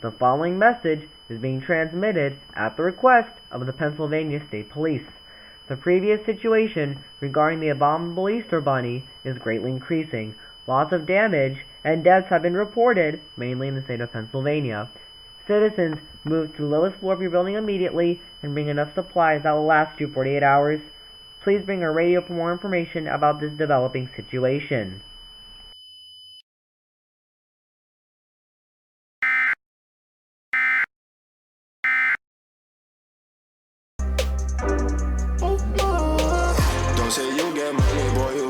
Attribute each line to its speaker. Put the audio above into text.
Speaker 1: The following message is being transmitted at the request of the Pennsylvania State Police. The previous situation regarding the abominable Easter Bunny is greatly increasing. Lots of damage and deaths have been reported, mainly in the state of Pennsylvania. Citizens, move to the lowest floor of your building immediately and bring enough supplies that will last you 48 hours. Please bring a radio for more information about this developing situation.
Speaker 2: Don't say you get money, boy, you